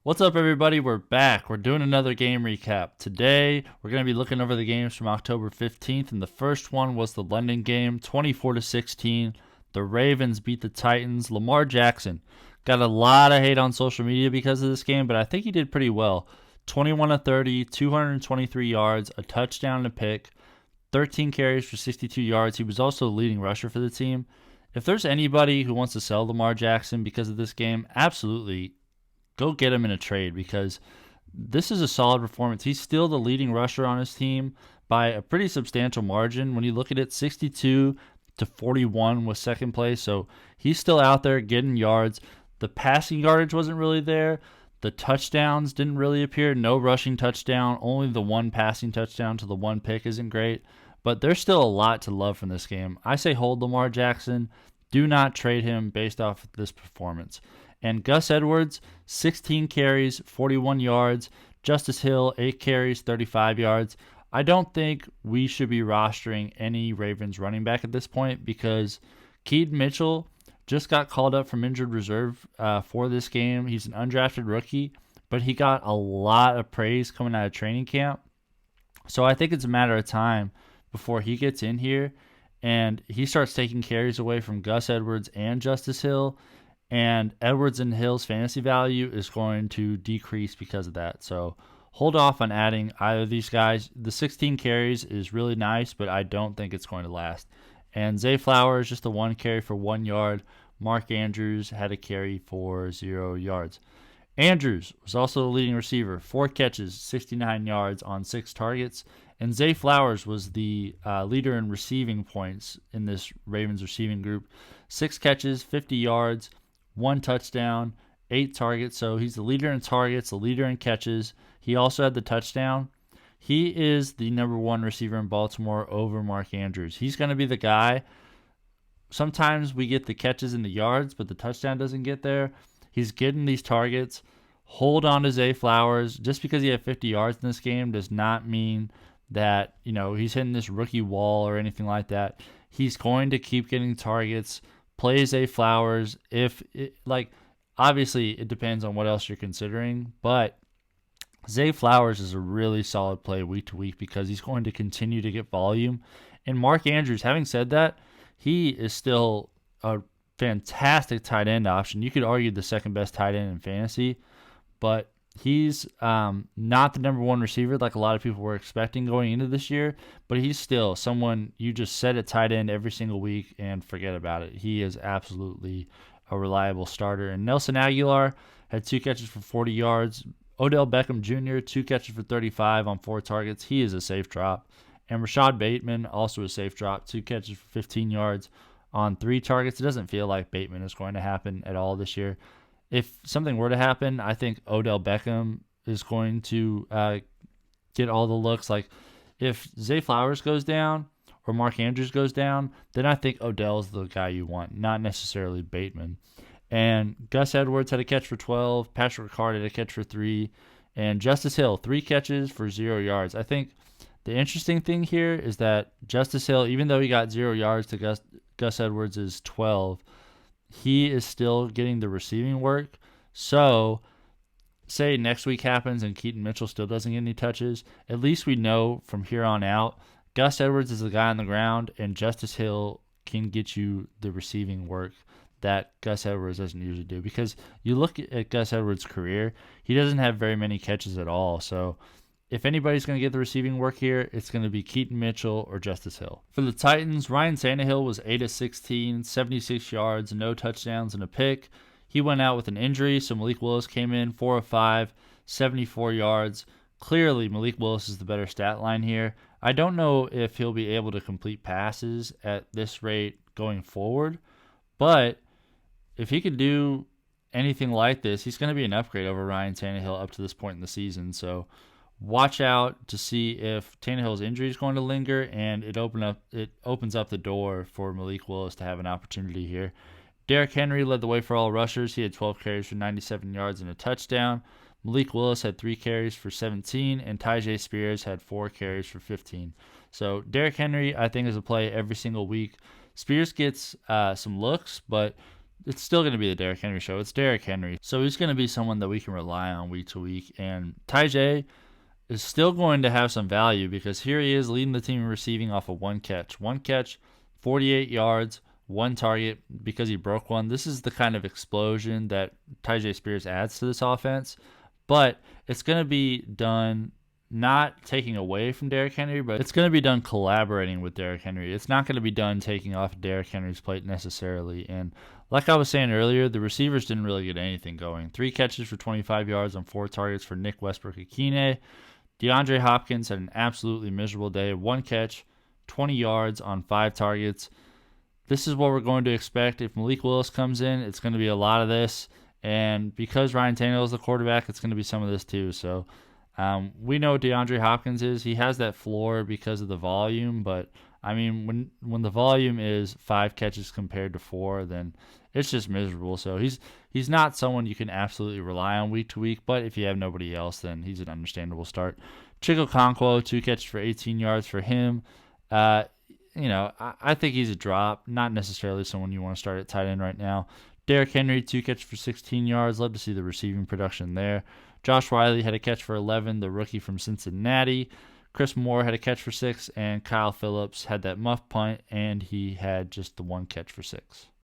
What's up, everybody? We're back. We're doing another game recap. Today, we're going to be looking over the games from October 15th, and the first one was the London game, 24-16. The Ravens beat the Titans. Lamar Jackson got a lot of hate on social media because of this game, but I think he did pretty well. 21-30, 223 yards, a touchdown and a pick, 13 carries for 62 yards. He was also the leading rusher for the team. If there's anybody who wants to sell Lamar Jackson because of this game, absolutely go get him in a trade because this is a solid performance. He's still the leading rusher on his team by a pretty substantial margin. When you look at it, 62-41 was second place. So he's still out there getting yards. The passing yardage wasn't really there. The touchdowns didn't really appear. No rushing touchdown. Only the one passing touchdown to the one pick isn't great. But there's still a lot to love from this game. I say hold Lamar Jackson. Do not trade him based off of this performance. And Gus Edwards, 16 carries, 41 yards. Justice Hill, 8 carries, 35 yards. I don't think we should be rostering any Ravens running back at this point because Keaton Mitchell just got called up from injured reserve for this game. He's an undrafted rookie, but he got a lot of praise coming out of training camp. So I think it's a matter of time before he gets in here and he starts taking carries away from Gus Edwards and Justice Hill. And Edwards and Hill's fantasy value is going to decrease because of that. So hold off on adding either of these guys. The 16 carries is really nice, but I don't think it's going to last. And Zay Flowers, just a 1 carry for 1 yard. Mark Andrews had a carry for 0 yards. Andrews was also the leading receiver, 4 catches, 69 yards on 6 targets. And Zay Flowers was the leader in receiving points in this Ravens receiving group. 6 catches, 50 yards. 1 touchdown, 8 targets. So he's the leader in targets, the leader in catches. He also had the touchdown. He is the number 1 receiver in Baltimore over Mark Andrews. He's going to be the guy. Sometimes we get the catches and the yards, but the touchdown doesn't get there. He's getting these targets. Hold on to Zay Flowers. Just because he had 50 yards in this game does not mean that, he's hitting this rookie wall or anything like that. He's going to keep getting targets. Play Zay Flowers. Obviously it depends on what else you're considering, but Zay Flowers is a really solid play week to week because he's going to continue to get volume. And Mark Andrews, having said that, he is still a fantastic tight end option. You could argue the second best tight end in fantasy, but he's not the number 1 receiver like a lot of people were expecting going into this year, but he's still someone you just set at tight end every single week and forget about it. He is absolutely a reliable starter. And Nelson Aguilar had 2 catches for 40 yards. Odell Beckham Jr., 2 catches for 35 on 4 targets. He is a safe drop. And Rashod Bateman, also a safe drop, 2 catches for 15 yards on 3 targets. It doesn't feel like Bateman is going to happen at all this year. If something were to happen, I think Odell Beckham is going to get all the looks. Like, if Zay Flowers goes down or Mark Andrews goes down, then I think Odell's the guy you want, not necessarily Bateman. And Gus Edwards had a catch for 12. Patrick Ricard had a catch for 3. And Justice Hill, 3 catches for 0 yards. I think the interesting thing here is that Justice Hill, even though he got 0 yards to Gus Edwards' 12, he is still getting the receiving work. So, say next week happens and Keaton Mitchell still doesn't get any touches, at least we know from here on out, Gus Edwards is the guy on the ground, and Justice Hill can get you the receiving work that Gus Edwards doesn't usually do. Because you look at Gus Edwards' career, he doesn't have very many catches at all. So, if anybody's going to get the receiving work here, it's going to be Keaton Mitchell or Justice Hill. For the Titans, Ryan Tannehill was 8-16, 76 yards, no touchdowns, and a pick. He went out with an injury, so Malik Willis came in 4 of 5, 74 yards. Clearly, Malik Willis is the better stat line here. I don't know if he'll be able to complete passes at this rate going forward, but if he could do anything like this, he's going to be an upgrade over Ryan Tannehill up to this point in the season. So watch out to see if Tannehill's injury is going to linger, and it opens up the door for Malik Willis to have an opportunity here. Derrick Henry led the way for all rushers. He had 12 carries for 97 yards and a touchdown. Malik Willis had 3 carries for 17, and Tyjae Spears had 4 carries for 15. So Derrick Henry, I think, is a play every single week. Spears gets some looks, but it's still going to be the Derrick Henry show. It's Derrick Henry. So he's going to be someone that we can rely on week to week. And Tyjae is still going to have some value because here he is leading the team in receiving off of one catch. 48 yards, one target because he broke one. This is the kind of explosion that Tyjae Spears adds to this offense. But it's going to be done not taking away from Derrick Henry, but it's going to be done collaborating with Derrick Henry. It's not going to be done taking off Derrick Henry's plate necessarily. And like I was saying earlier, the receivers didn't really get anything going. 3 catches for 25 yards on 4 targets for Nick Westbrook-Ikhine. DeAndre Hopkins had an absolutely miserable day. 1 catch, 20 yards on 5 targets. This is what we're going to expect. If Malik Willis comes in, it's going to be a lot of this. And because Ryan Tannehill is the quarterback, it's going to be some of this too. So we know what DeAndre Hopkins is. He has that floor because of the volume, but I mean, when the volume is 5 catches compared to 4, then it's just miserable. So he's not someone you can absolutely rely on week to week, but if you have nobody else, then he's an understandable start. Chig Okonkwo, 2 catches for 18 yards for him. I think he's a drop, not necessarily someone you want to start at tight end right now. Derrick Henry, 2 catches for 16 yards. Love to see the receiving production there. Josh Riley had a catch for 11, the rookie from Cincinnati. Chris Moore had a catch for 6, and Kyle Phillips had that muff punt, and he had just the 1 catch for 6.